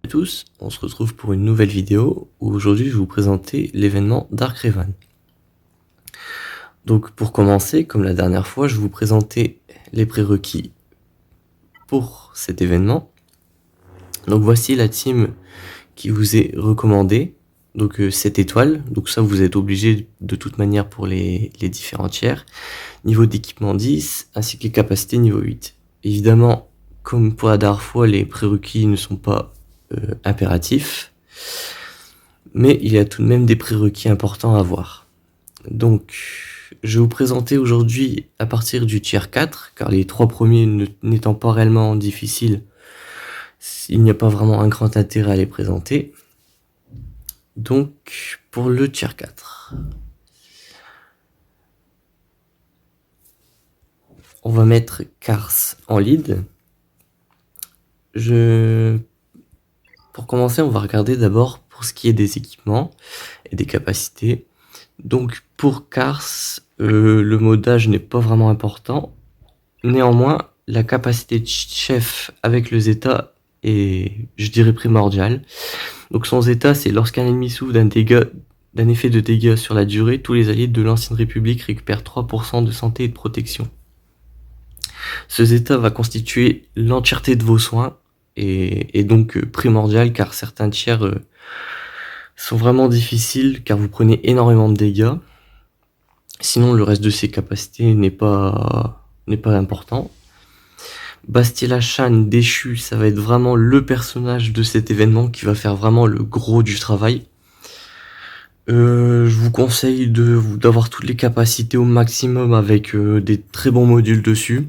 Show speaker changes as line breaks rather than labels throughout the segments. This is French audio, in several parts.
À tous, on se retrouve pour une nouvelle vidéo où aujourd'hui je vais vous présenter l'événement Dark Revan. Donc pour commencer, comme la dernière fois, je vais vous présenter les prérequis pour cet événement. Donc voici la team qui vous est recommandée, donc 7 étoiles, donc ça vous êtes obligé de toute manière pour les différents tiers. Niveau d'équipement 10, ainsi que les capacités niveau 8. Évidemment, comme pour la dernière fois, les prérequis ne sont pas impératifs, mais il y a tout de même des prérequis importants à avoir. Donc, je vais vous présenter aujourd'hui à partir du tier 4, car les 3 premiers n'étant pas réellement difficiles, il n'y a pas vraiment un grand intérêt à les présenter. Donc, pour le tier 4, on va mettre Kars en lead. Pour commencer, on va regarder d'abord pour ce qui est des équipements et des capacités. Donc pour Kars, le modage n'est pas vraiment important. Néanmoins, la capacité de chef avec le Zeta est, je dirais, primordiale. Donc son Zeta, c'est lorsqu'un ennemi souffre d'un effet de dégâts sur la durée, tous les alliés de l'Ancienne République récupèrent 3% de santé et de protection. Ce Zeta va constituer l'entièreté de vos soins et donc primordial car certains tiers sont vraiment difficiles car vous prenez énormément de dégâts. Sinon le reste de ses capacités n'est pas important. Bastila Shan déchu, ça va être vraiment le personnage de cet événement qui va faire vraiment le gros du travail. Je vous conseille d'avoir toutes les capacités au maximum avec des très bons modules dessus.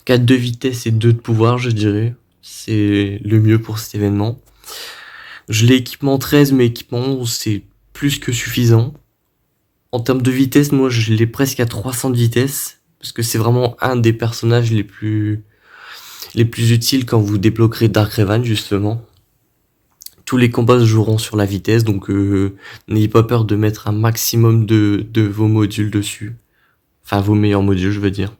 4 de vitesse et 2 de pouvoir, je dirais. C'est le mieux pour cet événement. Je l'ai équipement 13, mais équipement 11, c'est plus que suffisant. En termes de vitesse, moi, je l'ai presque à 300 de vitesse. Parce que c'est vraiment un des personnages les plus utiles quand vous débloquerez Dark Revan, justement. Tous les combats se joueront sur la vitesse, donc n'ayez pas peur de mettre un maximum de vos modules dessus. Enfin, vos meilleurs modules, je veux dire.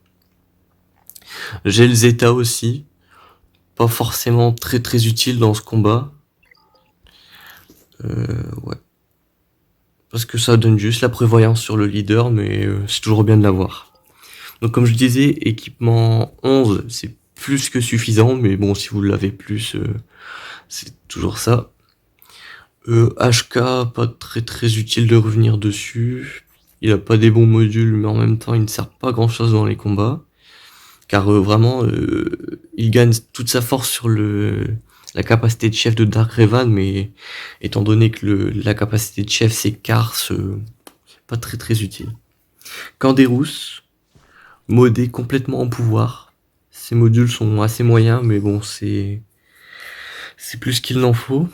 J'ai le Zeta aussi. Pas forcément très utile dans ce combat. Ouais. Parce que ça donne juste la prévoyance sur le leader, mais c'est toujours bien de l'avoir. Donc comme je disais, équipement 11, c'est plus que suffisant, mais bon, si vous l'avez plus, c'est toujours ça. HK, pas très utile de revenir dessus. Il a pas des bons modules, mais en même temps, il ne sert pas grand chose dans les combats. Car vraiment, il gagne toute sa force sur la capacité de chef de Dark Revan, mais étant donné que la capacité de chef c'est Kars, pas très utile. Canderous, modé complètement en pouvoir. Ces modules sont assez moyens, mais bon, c'est plus qu'il n'en faut.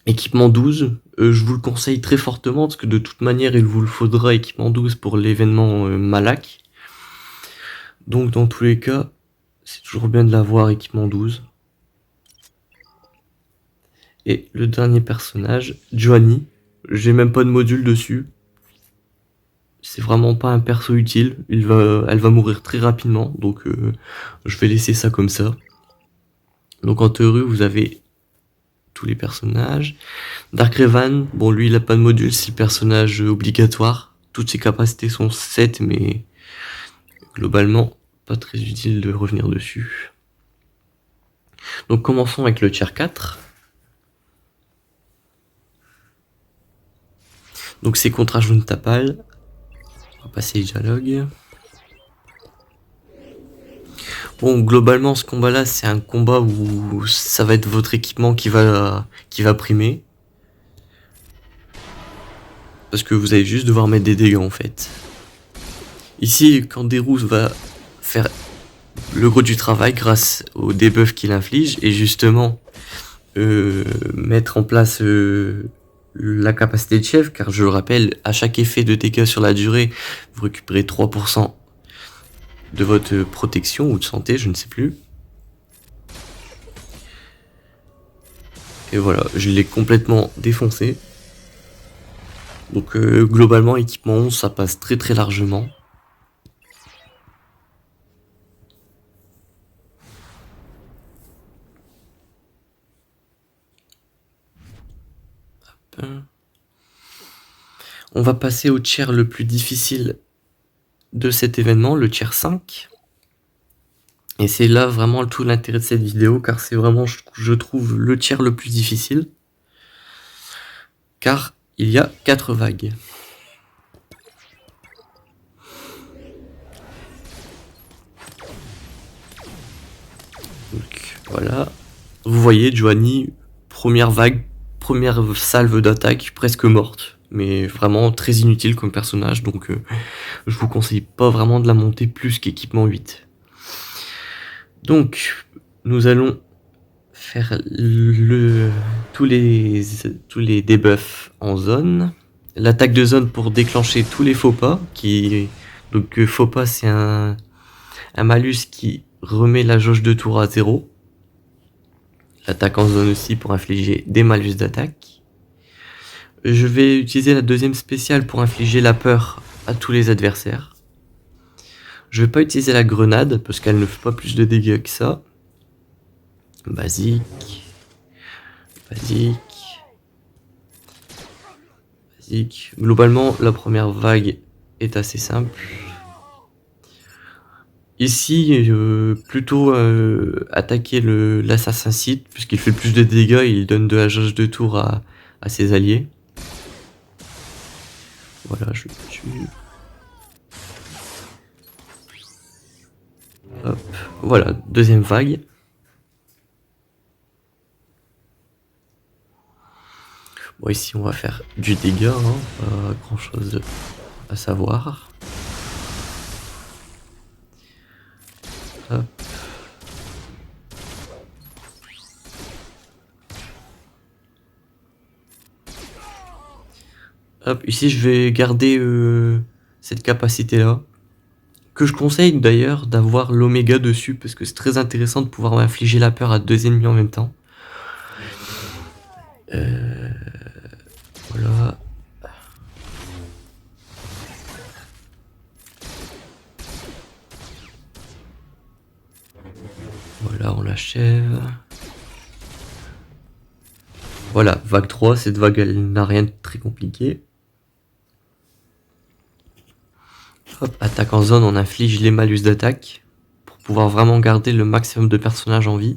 Équipement 12, je vous le conseille très fortement, parce que de toute manière, il vous le faudra équipement 12 pour l'événement Malak. Donc dans tous les cas, c'est toujours bien de l'avoir équipement 12. Et le dernier personnage, Joanny, j'ai même pas de module dessus. C'est vraiment pas un perso utile, elle va mourir très rapidement, donc je vais laisser ça comme ça. Donc en théorie, vous avez tous les personnages. Dark Revan, bon lui il a pas de module, c'est le personnage obligatoire. Toutes ses capacités sont 7, mais globalement, pas très utile de revenir dessus. Donc commençons avec le tier 4. Donc c'est contre Arjun Tapal. On va passer les dialogues. Bon, globalement, ce combat-là, c'est un combat où ça va être votre équipement qui va primer. Parce que vous allez juste devoir mettre des dégâts, en fait. Ici, Canderous va faire le gros du travail grâce au debuff qu'il inflige. Et justement, mettre en place la capacité de chef. Car je le rappelle, à chaque effet de dégâts sur la durée, vous récupérez 3% de votre protection ou de santé, je ne sais plus. Et voilà, je l'ai complètement défoncé. Donc globalement, équipement 11, ça passe très largement. On va passer au tiers le plus difficile de cet événement, le tiers 5. Et c'est là vraiment tout l'intérêt de cette vidéo, car c'est vraiment, je trouve, le tiers le plus difficile. Car il y a 4 vagues. Donc voilà. Vous voyez, Joanie, première vague, première salve d'attaque, presque morte. Mais vraiment très inutile comme personnage, donc je vous conseille pas vraiment de la monter plus qu'équipement 8. Donc, nous allons faire tous les debuffs en zone. L'attaque de zone pour déclencher tous les faux pas. Donc faux pas, c'est un malus qui remet la jauge de tour à 0. L'attaque en zone aussi pour infliger des malus d'attaque. Je vais utiliser la deuxième spéciale pour infliger la peur à tous les adversaires. Je vais pas utiliser la grenade parce qu'elle ne fait pas plus de dégâts que ça. Basique. Globalement, la première vague est assez simple. Ici, plutôt attaquer l'assassin Sith, puisqu'il fait plus de dégâts et il donne de la jauge de tour à ses alliés. Voilà, je le tue. Hop, voilà, deuxième vague. Bon, ici on va faire du dégât, hein, pas grand chose à savoir. Hop. Hop, ici je vais garder cette capacité là. Que je conseille d'ailleurs d'avoir l'oméga dessus parce que c'est très intéressant de pouvoir infliger la peur à 2 ennemis en même temps. Voilà. Voilà, on l'achève. Voilà, vague 3, cette vague elle n'a rien de très compliqué. Hop, attaque en zone, on inflige les malus d'attaque pour pouvoir vraiment garder le maximum de personnages en vie.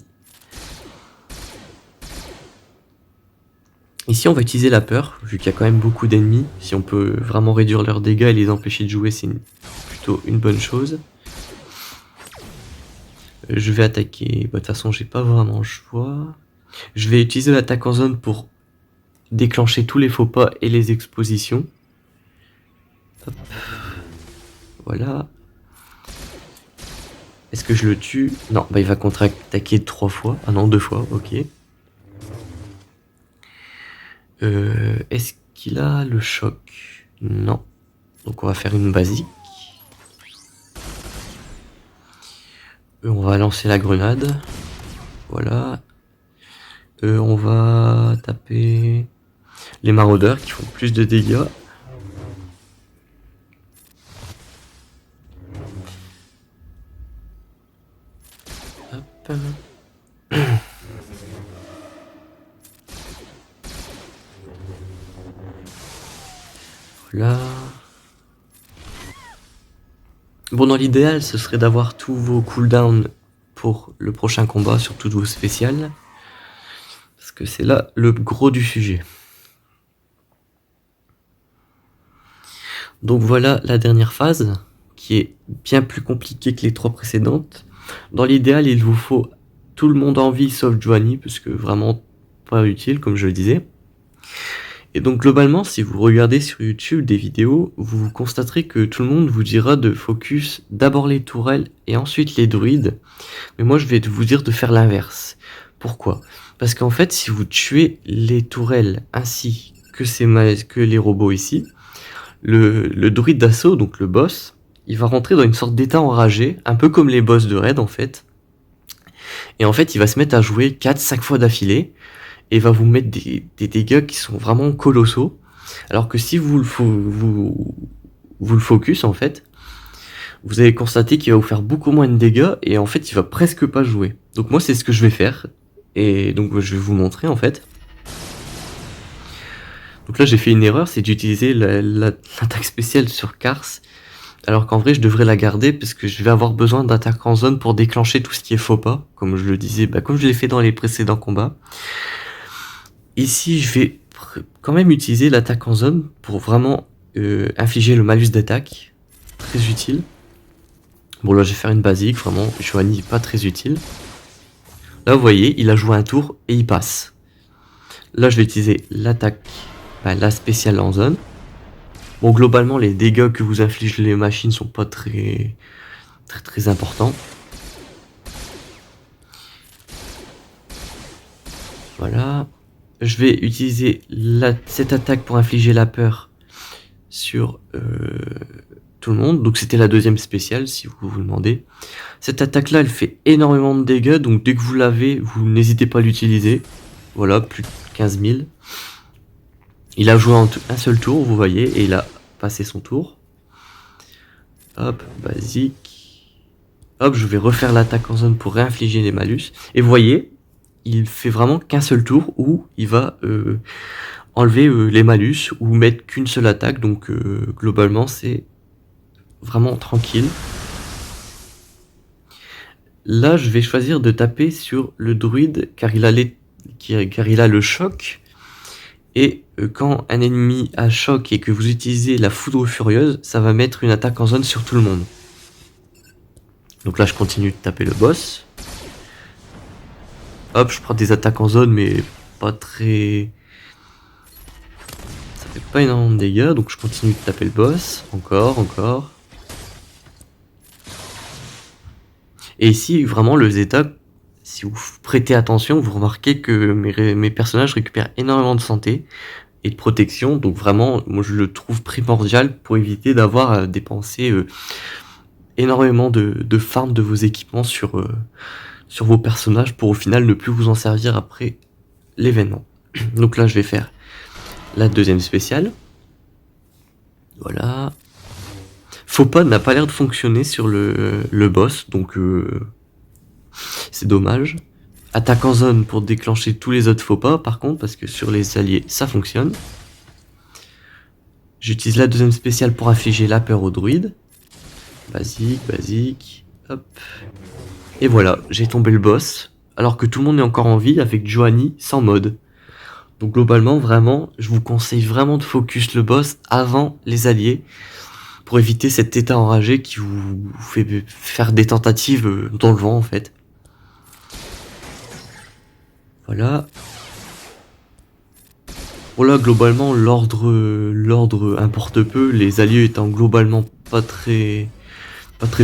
Ici on va utiliser la peur, vu qu'il y a quand même beaucoup d'ennemis. Si on peut vraiment réduire leurs dégâts et les empêcher de jouer, c'est plutôt une bonne chose. Je vais attaquer, de toute façon j'ai pas vraiment le choix. Je vais utiliser l'attaque en zone pour déclencher tous les faux pas et les expositions. Hop. Voilà. Est-ce que je le tue? Non, il va contre-attaquer 3 fois. Ah non, 2 fois, ok. Est-ce qu'il a le choc? Non. Donc on va faire une basique. On va lancer la grenade. Voilà. On va taper les maraudeurs qui font plus de dégâts. Hop. Voilà. Bon, dans l'idéal, ce serait d'avoir tous vos cooldowns pour le prochain combat, sur toutes vos spéciales. Parce que c'est là le gros du sujet. Donc voilà la dernière phase, qui est bien plus compliquée que les 3 précédentes. Dans l'idéal, il vous faut tout le monde en vie sauf Joanie, parce que vraiment pas utile, comme je le disais. Et donc globalement, si vous regardez sur YouTube des vidéos, vous constaterez que tout le monde vous dira de focus d'abord les tourelles et ensuite les druides. Mais moi je vais vous dire de faire l'inverse. Pourquoi? Parce qu'en fait, si vous tuez les tourelles ainsi que les robots ici, le druide d'assaut, donc le boss, il va rentrer dans une sorte d'état enragé, un peu comme les boss de raid en fait. Et en fait, il va se mettre à jouer 4-5 fois d'affilée, et va vous mettre des dégâts qui sont vraiment colossaux. Alors que si vous le focus en fait, vous allez constater qu'il va vous faire beaucoup moins de dégâts, et en fait il va presque pas jouer. Donc moi c'est ce que je vais faire, et donc je vais vous montrer en fait. Donc là j'ai fait une erreur, c'est d'utiliser l'attaque spéciale sur Kars, alors qu'en vrai je devrais la garder parce que je vais avoir besoin d'attaque en zone pour déclencher tout ce qui est faux pas, comme je le disais, comme je l'ai fait dans les précédents combats. Ici je vais quand même utiliser l'attaque en zone pour vraiment infliger le malus d'attaque, très utile. Bon là je vais faire une basique, vraiment, Joanie pas très utile. Là vous voyez, il a joué un tour et il passe. Là je vais utiliser l'attaque, la spéciale en zone. Bon globalement les dégâts que vous infligent les machines sont pas très importants. Voilà. Je vais utiliser cette attaque pour infliger la peur sur tout le monde. Donc c'était la deuxième spéciale si vous vous demandez. Cette attaque là elle fait énormément de dégâts, donc dès que vous l'avez, vous n'hésitez pas à l'utiliser. Voilà, plus de 15 000. Il a joué un seul tour, vous voyez, et il a passé son tour. Hop, basique. Hop, je vais refaire l'attaque en zone pour réinfliger les malus. Et vous voyez, il fait vraiment qu'un seul tour où il va enlever les malus ou mettre qu'une seule attaque. Donc globalement, c'est vraiment tranquille. Là, je vais choisir de taper sur le druide car il a le choc. Et quand un ennemi a choc et que vous utilisez la foudre furieuse, ça va mettre une attaque en zone sur tout le monde. Donc là je continue de taper le boss. Hop, je prends des attaques en zone mais pas très... Ça fait pas énormément de dégâts, donc je continue de taper le boss. Encore. Et ici vraiment le Zeta, si vous prêtez attention, vous remarquez que mes personnages récupèrent énormément de santé et de protection, donc vraiment moi je le trouve primordial pour éviter d'avoir à dépenser énormément de farm de vos équipements sur vos personnages pour au final ne plus vous en servir après l'événement. Donc là je vais faire la deuxième spéciale. Voilà. Faux pas n'a pas l'air de fonctionner sur le boss, donc c'est dommage. Attaque en zone pour déclencher tous les autres faux pas par contre, parce que sur les alliés ça fonctionne. J'utilise la deuxième spéciale pour infliger la peur au druide. Basique, hop. Et voilà, j'ai tombé le boss, alors que tout le monde est encore en vie avec Joanie sans mode. Donc globalement, vraiment, je vous conseille vraiment de focus le boss avant les alliés, pour éviter cet état enragé qui vous fait faire des tentatives dans le vent en fait. Voilà. Voilà, globalement, l'ordre importe peu, les alliés étant globalement pas très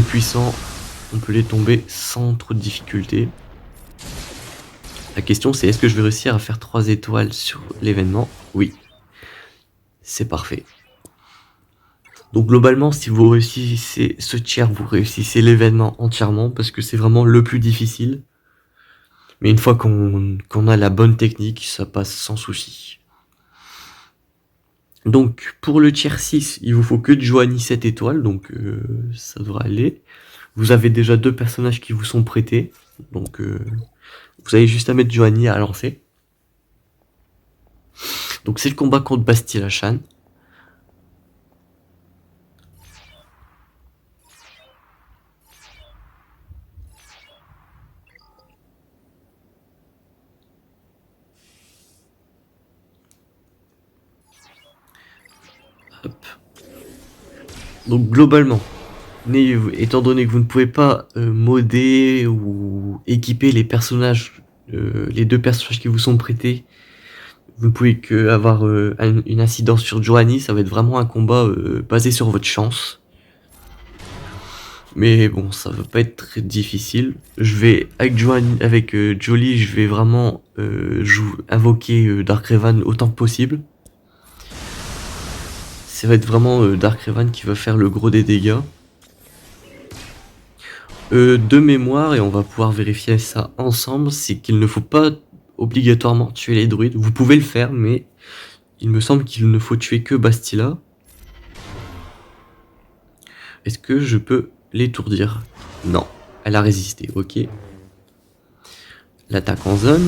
puissants, on peut les tomber sans trop de difficultés. La question c'est est-ce que je vais réussir à faire 3 étoiles sur l'événement? Oui. C'est parfait. Donc globalement si vous réussissez ce tiers, vous réussissez l'événement entièrement parce que c'est vraiment le plus difficile. Mais une fois qu'on a la bonne technique, ça passe sans souci. Donc pour le tiers 6, il vous faut que de Joanie 7 étoiles, donc ça devrait aller. Vous avez déjà 2 personnages qui vous sont prêtés, donc vous avez juste à mettre Joanie à lancer. Donc c'est le combat contre Bastille Achan. Hop. Donc globalement, étant donné que vous ne pouvez pas modder ou équiper les personnages, les 2 personnages qui vous sont prêtés, vous ne pouvez que avoir une incidence sur Joanie, ça va être vraiment un combat basé sur votre chance. Mais bon, ça va pas être très difficile. Je vais, avec Jolie, je vais vraiment invoquer Dark Revan autant que possible. Ça va être vraiment Dark Revan qui va faire le gros des dégâts. De mémoire, et on va pouvoir vérifier ça ensemble, c'est qu'il ne faut pas obligatoirement tuer les druides. Vous pouvez le faire, mais il me semble qu'il ne faut tuer que Bastila. Est-ce que je peux l'étourdir? Non, elle a résisté, ok. L'attaque en zone.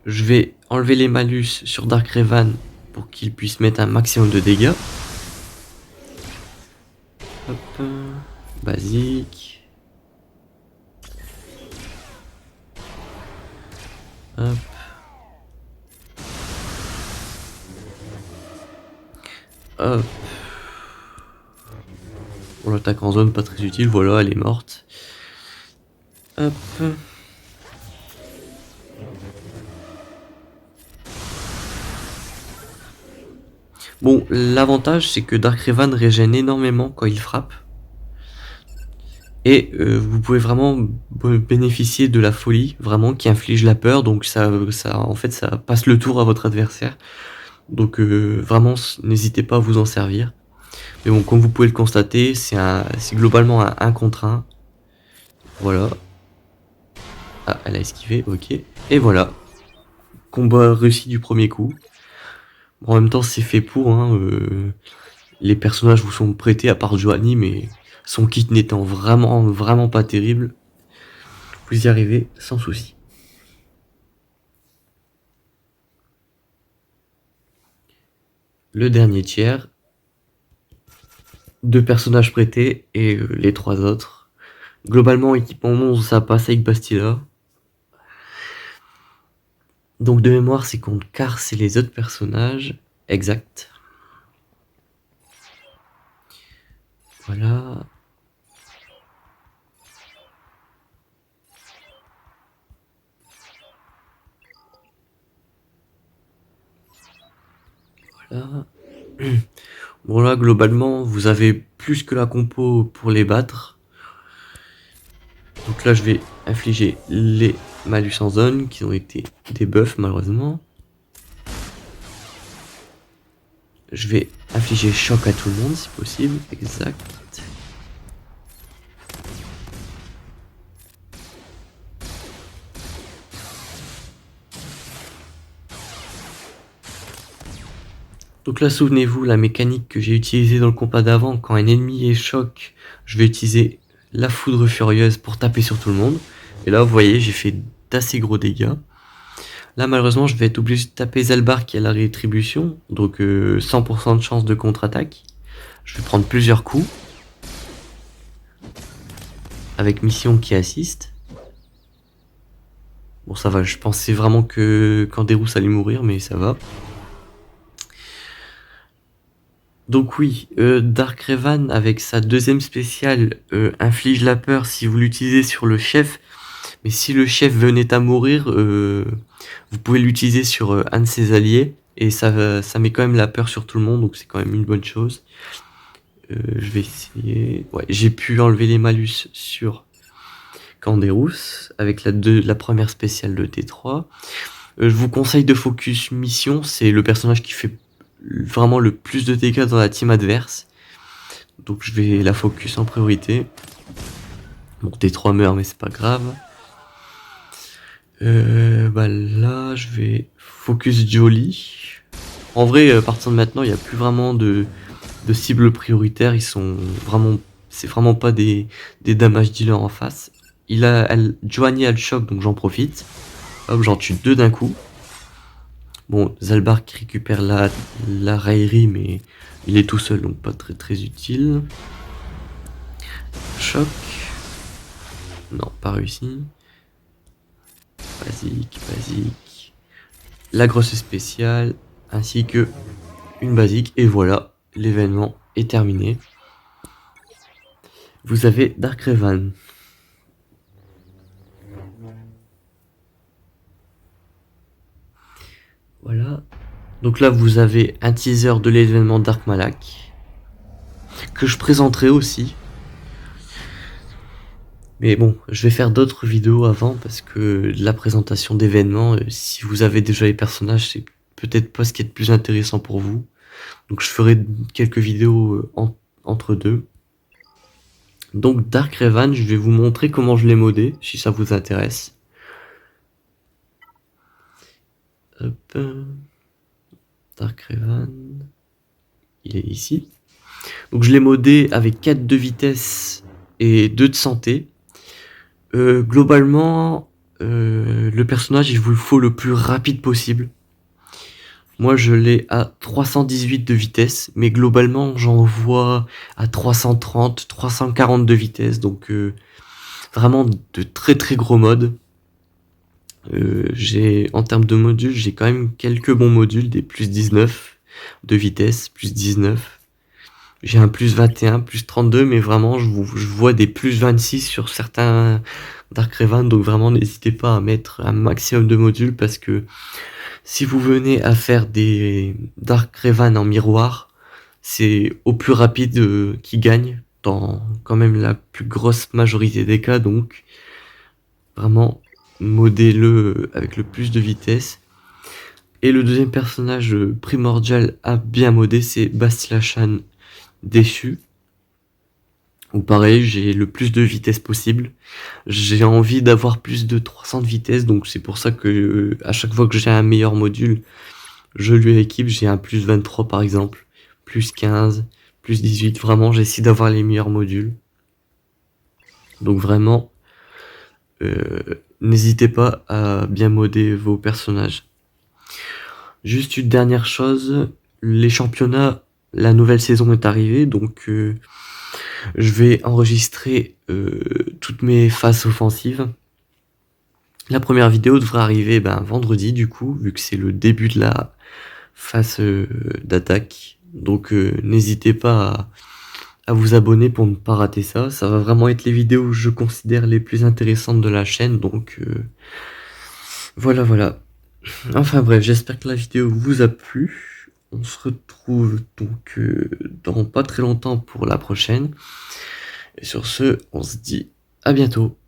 Je vais enlever les malus sur Darkrevan pour qu'il puisse mettre un maximum de dégâts. Hop, basique. Hop. Hop. Pour l'attaque en zone, pas très utile. Voilà, elle est morte. Hop. Bon, l'avantage c'est que Darkrevan régène énormément quand il frappe. Et vous pouvez vraiment bénéficier de la folie, vraiment, qui inflige la peur. Donc en fait, ça passe le tour à votre adversaire. Donc vraiment, n'hésitez pas à vous en servir. Mais bon, comme vous pouvez le constater, c'est globalement un 1 contre 1. Voilà. Ah, elle a esquivé, ok. Et voilà. Combat réussi du premier coup. Bon, en même temps, c'est fait pour. Hein, les personnages vous sont prêtés, à part Joanie, mais son kit n'étant vraiment pas terrible. Vous y arrivez sans souci. Le dernier tiers. 2 personnages prêtés et les 3 autres. Globalement, équipement 11, ça passe avec Bastila. Donc de mémoire, c'est contre Kars et les autres personnages. Exact. Voilà. Voilà. Bon là, globalement, vous avez plus que la compo pour les battre. Donc là, je vais infliger les malus en zone, qui ont été des buffs malheureusement. Je vais infliger choc à tout le monde si possible. Exact. Donc là, souvenez-vous, la mécanique que j'ai utilisée dans le combat d'avant, quand un ennemi est choc, je vais utiliser la foudre furieuse pour taper sur tout le monde. Et là, vous voyez, j'ai fait d'assez gros dégâts. Là, malheureusement, je vais être obligé de taper Zalbar qui a la rétribution, donc 100% de chance de contre-attaque. Je vais prendre plusieurs coups, avec Mission qui assiste. Bon, ça va, je pensais vraiment que Canderous allait mourir, mais ça va. Donc oui, Darkrevan avec sa deuxième spéciale inflige la peur si vous l'utilisez sur le chef. Mais si le chef venait à mourir, vous pouvez l'utiliser sur un de ses alliés. Et ça met quand même la peur sur tout le monde, donc c'est quand même une bonne chose. Je vais essayer... Ouais, j'ai pu enlever les malus sur Canderous avec la première spéciale de T3. Je vous conseille de focus Mission, c'est le personnage qui fait vraiment le plus de dégâts dans la team adverse. Donc je vais la focus en priorité. Bon, T3 meurt, mais c'est pas grave. Bah là, je vais focus Jolly. En vrai, à partir de maintenant, il n'y a plus vraiment de cibles prioritaires. Ils sont vraiment... C'est vraiment pas des damage dealers en face. Joanie a le choc, donc j'en profite. Hop, j'en tue 2 d'un coup. Bon, Zalbar qui récupère la raillerie, mais il est tout seul, donc pas très utile. Choc. Non, pas réussi. Basique. La grosse spéciale, ainsi que une basique. Et voilà, l'événement est terminé. Vous avez Darkrevan. Voilà. Donc là, vous avez un teaser de l'événement Dark Malak, que je présenterai aussi. Mais bon, je vais faire d'autres vidéos avant, parce que la présentation d'événements, si vous avez déjà les personnages, c'est peut-être pas ce qui est le plus intéressant pour vous. Donc je ferai quelques vidéos entre deux. Donc Darkrevan, je vais vous montrer comment je l'ai modé, si ça vous intéresse. Hop. Darkrevan, il est ici. Donc je l'ai modé avec 4 de vitesse et 2 de santé. Globalement, le personnage, il vous faut le plus rapide possible. Moi, je l'ai à 318 de vitesse, mais globalement, j'en vois à 330, 340 de vitesse, donc vraiment de très très gros modes. En termes de modules, j'ai quand même quelques bons modules, des plus 19 de vitesse, plus 19. J'ai un plus 21, plus 32, mais vraiment, je vois des plus 26 sur certains Dark Revan, donc vraiment, n'hésitez pas à mettre un maximum de modules, parce que si vous venez à faire des Dark Revan en miroir, c'est au plus rapide qui gagne, dans quand même la plus grosse majorité des cas, donc vraiment, modez-le avec le plus de vitesse. Et le deuxième personnage primordial à bien modder, c'est Bastila Shan déchu. Ou pareil, j'ai le plus de vitesse possible. J'ai envie d'avoir plus de 300 de vitesse, donc c'est pour ça que à chaque fois que j'ai un meilleur module, je lui équipe. J'ai un plus 23 par exemple, plus 15, plus 18. Vraiment, j'essaie d'avoir les meilleurs modules. Donc vraiment, n'hésitez pas à bien modder vos personnages. Juste une dernière chose, les championnats, la nouvelle saison est arrivée, donc je vais enregistrer toutes mes phases offensives. La première vidéo devrait arriver vendredi du coup, vu que c'est le début de la phase d'attaque. Donc n'hésitez pas à vous abonner pour ne pas rater ça. Ça va vraiment être les vidéos que je considère les plus intéressantes de la chaîne, donc voilà. Enfin bref, j'espère que la vidéo vous a plu. On se retrouve donc dans pas très longtemps pour la prochaine. Et sur ce, on se dit à bientôt.